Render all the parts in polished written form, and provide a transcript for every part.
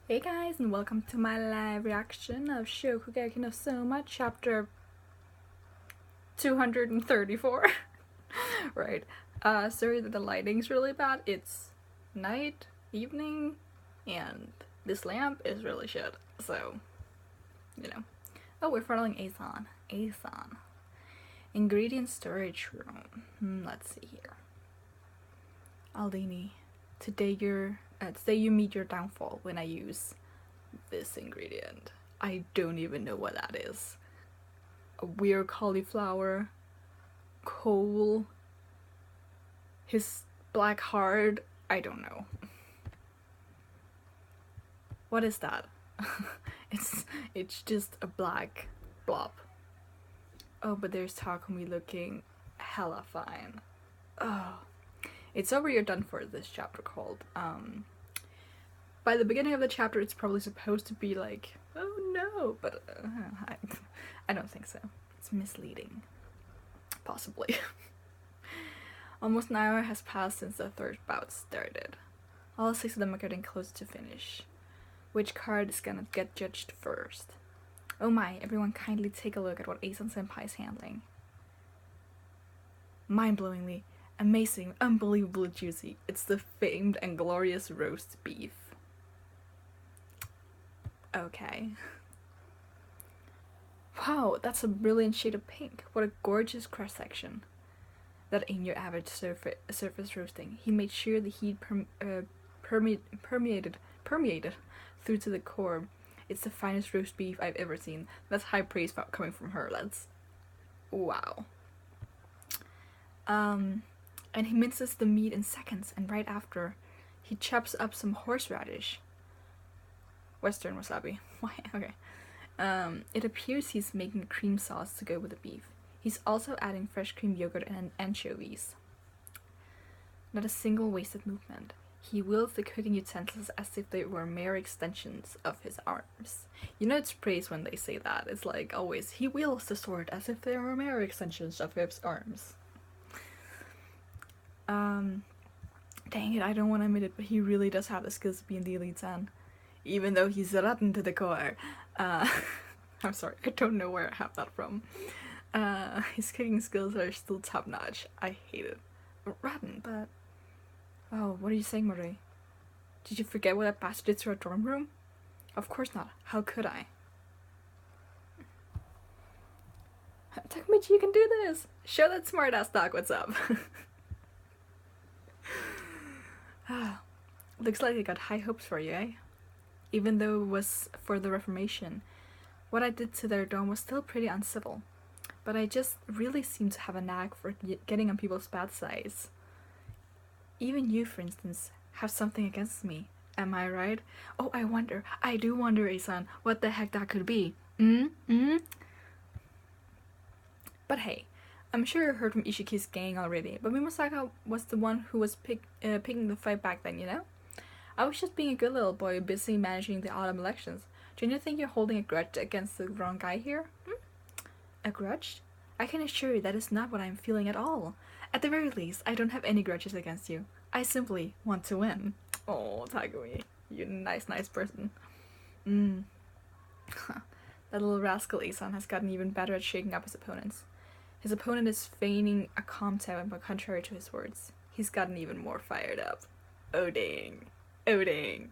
Hey guys, and welcome to my live reaction of Shokugeki no Soma, chapter 234. Right. Sorry that the lighting's really bad. It's night, evening, and this lamp is really shit. So, you know. Oh, we're following Eizan. Eizan. Ingredient storage room. Let's see here. Aldini, today you meet your downfall when I use this ingredient. I don't even know what that is. A weird cauliflower, coal, his black heart. I don't know. What is that? it's just a black blob. Oh, but there's Takumi looking hella fine. Oh, it's over. You're done for. This chapter called. By the beginning of the chapter, it's probably supposed to be like, oh no, but I don't think so. It's misleading. Possibly. Almost an hour has passed since the third bout started. All 6 of them are getting close to finish. Which card is gonna get judged first? Oh my, everyone kindly take a look at what Eizan Senpai is handling. Mind-blowingly, amazing, unbelievably juicy. It's the famed and glorious roast beef. Okay. Wow, that's a brilliant shade of pink. What a gorgeous cross section. That ain't your average surface roasting. He made sure the heat permeated through to the core. It's the finest roast beef I've ever seen. That's high praise coming from her. That's wow. And he minces the meat in seconds, and right after, he chops up some horseradish. Western wasabi. Why? Okay. It appears he's making cream sauce to go with the beef. He's also adding fresh cream yogurt and anchovies. Not a single wasted movement. He wields the cooking utensils as if they were mere extensions of his arms. You know it's praise when they say that. It's like always, he wields the sword as if they were mere extensions of his arms. Dang it, I don't want to admit it, but he really does have the skills to be in the Eizan. Even though he's rotten to the core. I'm sorry, I don't know where I have that from. His cooking skills are still top notch. I hate it. Rotten, but... Oh, what are you saying, Marie? Did you forget what that bastard did to our dorm room? Of course not. How could I? Takamichi, you can do this! Show that smart-ass dog what's up. Looks like I got high hopes for you, eh? Even though it was for the Reformation, what I did to their dorm was still pretty uncivil. But I just really seem to have a knack for getting on people's bad sides. Even you, for instance, have something against me. Am I right? Oh, I do wonder, Eizan, what the heck that could be. But hey, I'm sure you heard from Ishiki's gang already, but Mimasaka was the one who was picking the fight back then, you know? I was just being a good little boy, busy managing the autumn elections. Don't you think you're holding a grudge against the wrong guy here? A grudge? I can assure you that is not what I'm feeling at all. At the very least, I don't have any grudges against you. I simply want to win. Oh, Takumi, you nice person. That little rascal Eizan has gotten even better at shaking up his opponents. His opponent is feigning a calm tone, but contrary to his words, he's gotten even more fired up. Oh dang. Oh dang.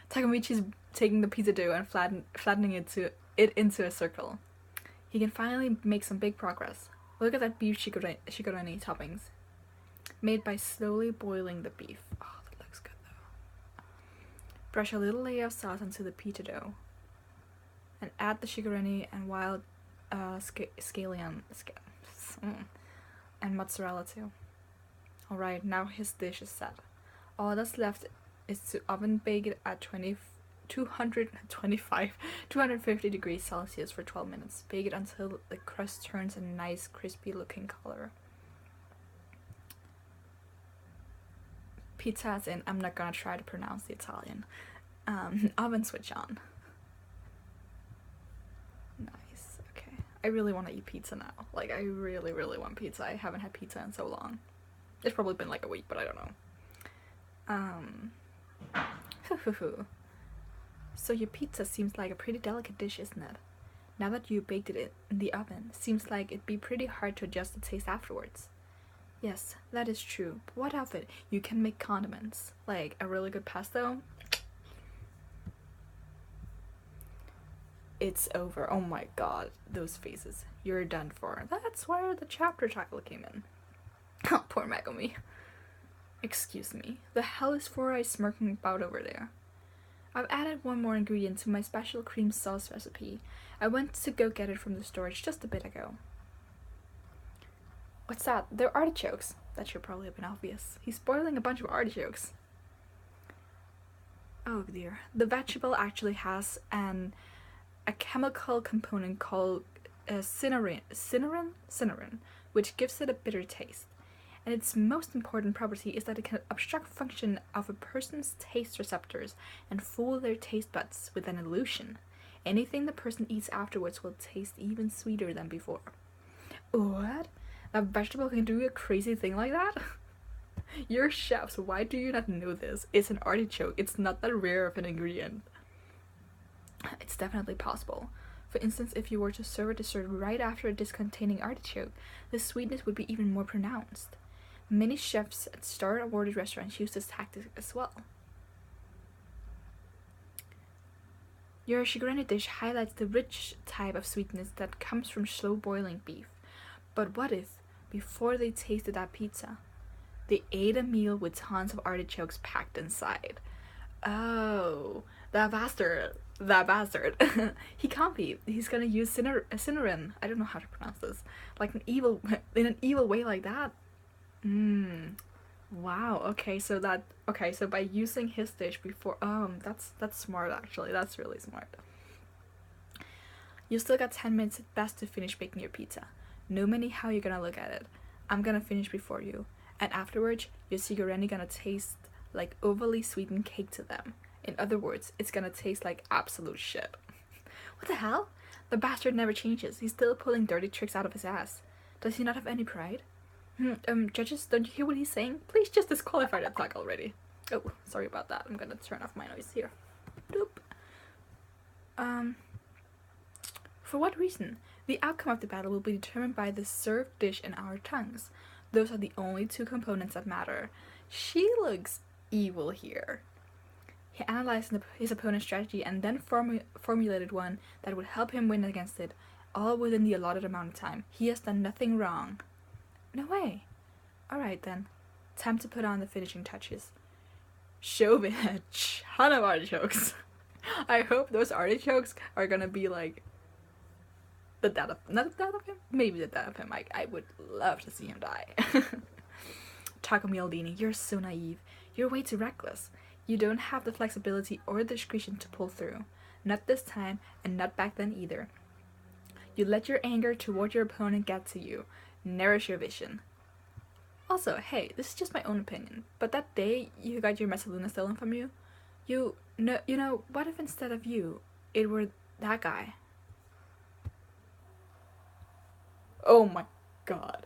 Takamichi's taking the pizza dough and flattening it into a circle. He can finally make some big progress. Look at that beef shikorani toppings. Made by slowly boiling the beef. Oh, that looks good though. Brush a little layer of sauce onto the pita dough. And add the shikorani and wild scallion and mozzarella too. Alright, now his dish is set. All that's left is to oven bake it at 250 degrees Celsius for 12 minutes. Bake it until the crust turns a nice crispy looking color. Pizza as in, I'm not gonna try to pronounce the Italian. Oven switch on. Nice, okay. I really want to eat pizza now. Like, I really, really want pizza. I haven't had pizza in so long. It's probably been like a week, but I don't know. So your pizza seems like a pretty delicate dish, isn't it? Now that you baked it in the oven, seems like it'd be pretty hard to adjust the taste afterwards. Yes, that is true. But what of it? You can make condiments. Like a really good pesto. It's over. Oh my god, those faces. You're done for. That's where the chapter title came in. Oh, poor Megumi. Excuse me. The hell is Four Eyes smirking about over there? I've added one more ingredient to my special cream sauce recipe. I went to go get it from the storage just a bit ago. What's that? They're artichokes. That should probably have been obvious. He's boiling a bunch of artichokes. Oh dear. The vegetable actually has a chemical component called cynarin, which gives it a bitter taste. And its most important property is that it can obstruct function of a person's taste receptors and fool their taste buds with an illusion. Anything the person eats afterwards will taste even sweeter than before. What? That vegetable can do a crazy thing like that? You're chefs, why do you not know this? It's an artichoke, it's not that rare of an ingredient. It's definitely possible. For instance, if you were to serve a dessert right after a dish containing artichoke, the sweetness would be even more pronounced. Many chefs at star-awarded restaurants use this tactic as well. Your shigureni dish highlights the rich type of sweetness that comes from slow-boiling beef. But what if, before they tasted that pizza, they ate a meal with tons of artichokes packed inside? Oh, that bastard. He can't be. He's gonna use cynarin. I don't know how to pronounce this. Like in an evil way like that. Wow. Okay, so by using his dish before, that's smart actually. That's really smart. You still got 10 minutes at best to finish baking your pizza. No matter how you're gonna look at it. I'm gonna finish before you, and afterwards, your shigureni gonna taste like overly sweetened cake to them. In other words, it's gonna taste like absolute shit. What the hell? The bastard never changes. He's still pulling dirty tricks out of his ass. Does he not have any pride? Judges, don't you hear what he's saying? Please just disqualify that talk already. Oh, sorry about that. I'm gonna turn off my noise here. Doop. For what reason? The outcome of the battle will be determined by the served dish and our tongues. Those are the only two components that matter. She looks evil here. He analyzed his opponent's strategy and then formulated one that would help him win against it, all within the allotted amount of time. He has done nothing wrong. No way. Alright then. Time to put on the finishing touches. Show me a ton of artichokes. I hope those artichokes are gonna be like not the death of him? Maybe the death of him. I would love to see him die. Takumi Aldini, you're so naive. You're way too reckless. You don't have the flexibility or the discretion to pull through. Not this time, and not back then either. You let your anger toward your opponent get to you. Nourish your vision. Also, hey, this is just my own opinion, but that day you got your Messaluna stolen from you, you know, what if instead of you, it were that guy? Oh my god.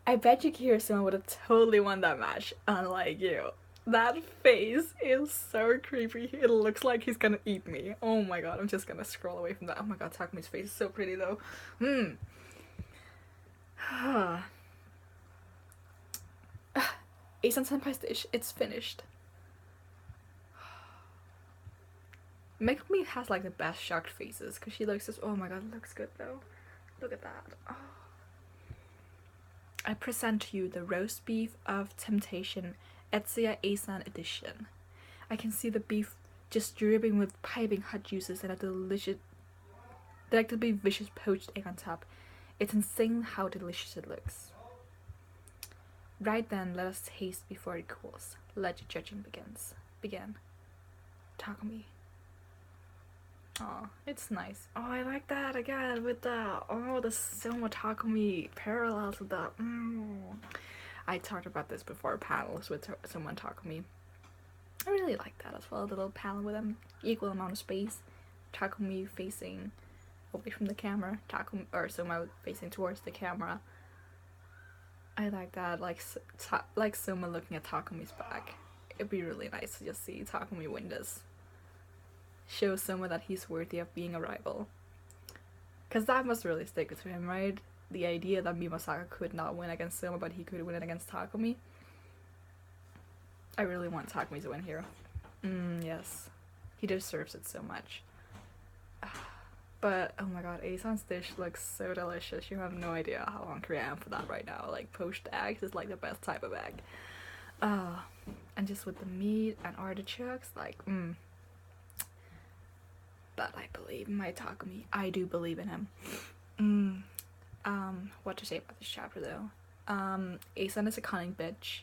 I bet you Kiryu-sama would have totally won that match, unlike you. That face is so creepy. It looks like he's gonna eat me. Oh my god, I'm just gonna scroll away from that. Oh my god, Takumi's face is so pretty though. Eizan Senpai's dish, it's finished. Megumi has like the best shocked faces because she looks just, oh my god, it looks good though. Look at that. Oh. I present to you the roast beef of temptation, Etsuya Eizan edition. I can see the beef just dripping with piping hot juices and a delectably vicious poached egg on top. It's insane how delicious it looks. Right then, let us taste before it cools. Let your judging begin. Takumi. Oh, it's nice. Oh, I like that again with the Soma Takumi parallels with the I talked about this before panels with Soma Takumi. I really like that as well. The little panel with an equal amount of space. Takumi facing away from the camera. Soma facing towards the camera. I like that. Like Soma looking at Takumi's back. It'd be really nice to just see Takumi win this. show someone that he's worthy of being a rival. Because that must really stick to him, right? The idea that Mimasaka could not win against Soma, but he could win it against Takumi. I really want Takumi to win here. Yes. He deserves it so much. But, oh my god, Eizan's dish looks so delicious. You have no idea how hungry I am for that right now. Like, poached eggs is like the best type of egg. And just with the meat and artichokes, like, But I believe in my Takumi. I do believe in him. What to say about this chapter though? Eizan is a cunning bitch.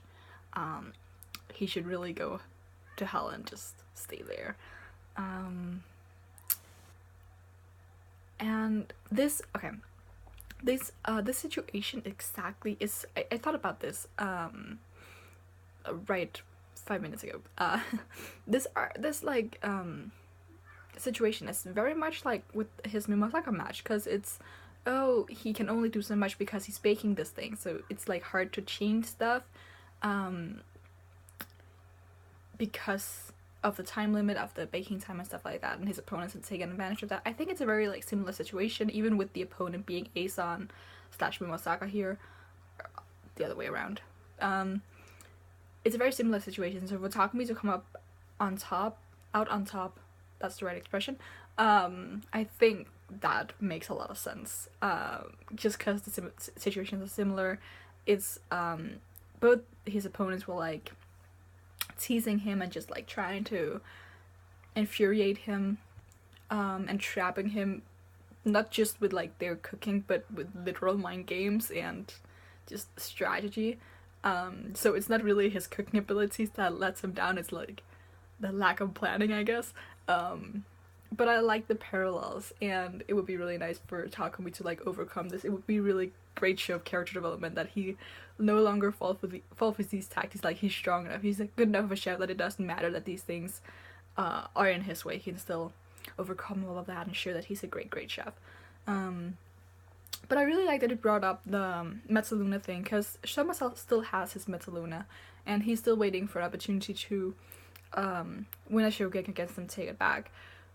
He should really go to hell and just stay there. And this situation exactly is, I thought about this right 5 minutes ago. This situation is very much like with his Mimasaka match, because it's, oh, he can only do so much because he's baking this thing, so it's like hard to change stuff because of the time limit of the baking time and stuff like that, and his opponents had taken advantage of that. I think it's a very like similar situation, even with the opponent being Eizan / Mimasaka here, the other way around. It's a very similar situation, so for Takumi to come out on top, that's the right expression, I think that makes a lot of sense, just because the situations are similar. It's both his opponents were like teasing him and just like trying to infuriate him, and trapping him, not just with like their cooking, but with literal mind games and just strategy. So it's not really his cooking abilities that lets him down, it's like the lack of planning, I guess. But I like the parallels, and it would be really nice for Takumi to like overcome this. It would be really great show of character development that he no longer falls for these tactics. Like, he's strong enough, he's like good enough of a chef that it doesn't matter that these things are in his way. He can still overcome all of that and show that he's a great chef. But I really like that it brought up the Mezzaluna thing, because Soma still has his Mezzaluna, and he's still waiting for an opportunity to win a Shokugeki against them, take it back,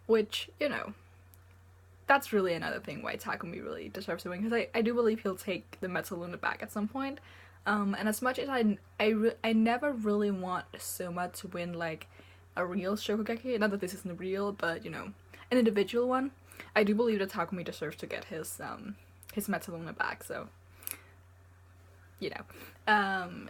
which, you know, that's really another thing why Takumi really deserves to win, because I do believe he'll take the Mezzaluna back at some point. And as much as I never really want Soma to win like a real Shokugeki, not that this isn't real, but you know, an individual one, I do believe that Takumi deserves to get his Mezzaluna back, so you know.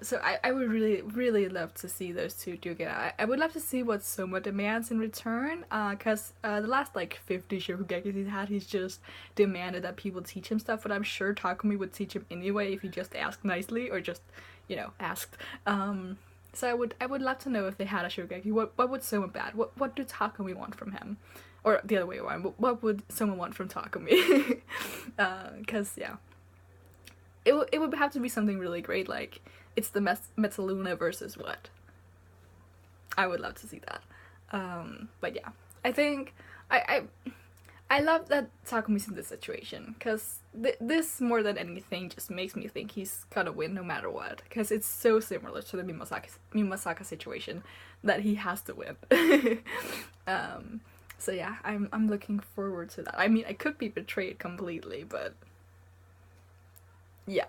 So I would really love to see those two do it. I would love to see what Soma demands in return, because the last like 50 Shokugekis he's just demanded that people teach him stuff, but I'm sure Takumi would teach him anyway if he just asked nicely, or just, you know, asked. So I would love to know if they had a Shokugeki, what would Soma bad? What do Takumi want from him? Or the other way around, what would Soma want from Takumi? Because yeah. It would have to be something really great, like it's the Mezzaluna versus what? I would love to see that. But yeah, I think I love that Takumi's in this situation, because this more than anything just makes me think he's gonna win no matter what, because it's so similar to the Mimasaka situation that he has to win. So yeah, I'm looking forward to that. I mean, I could be betrayed completely, but yeah,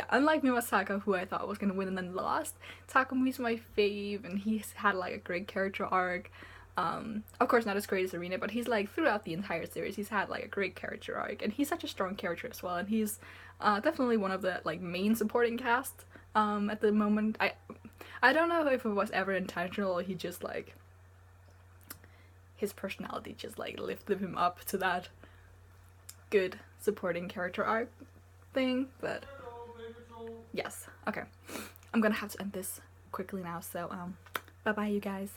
unlike Mimasaka, who I thought was gonna win and then lost, Takumi's my fave, and he's had like a great character arc. Of course not as great as Arena, but he's like throughout the entire series he's had like a great character arc, and he's such a strong character as well, and he's definitely one of the like main supporting cast at the moment. I don't know if it was ever intentional, or he just like, his personality just like lifted him up to that good supporting character arc thing, but yes. Okay, I'm gonna have to end this quickly now, so bye bye you guys.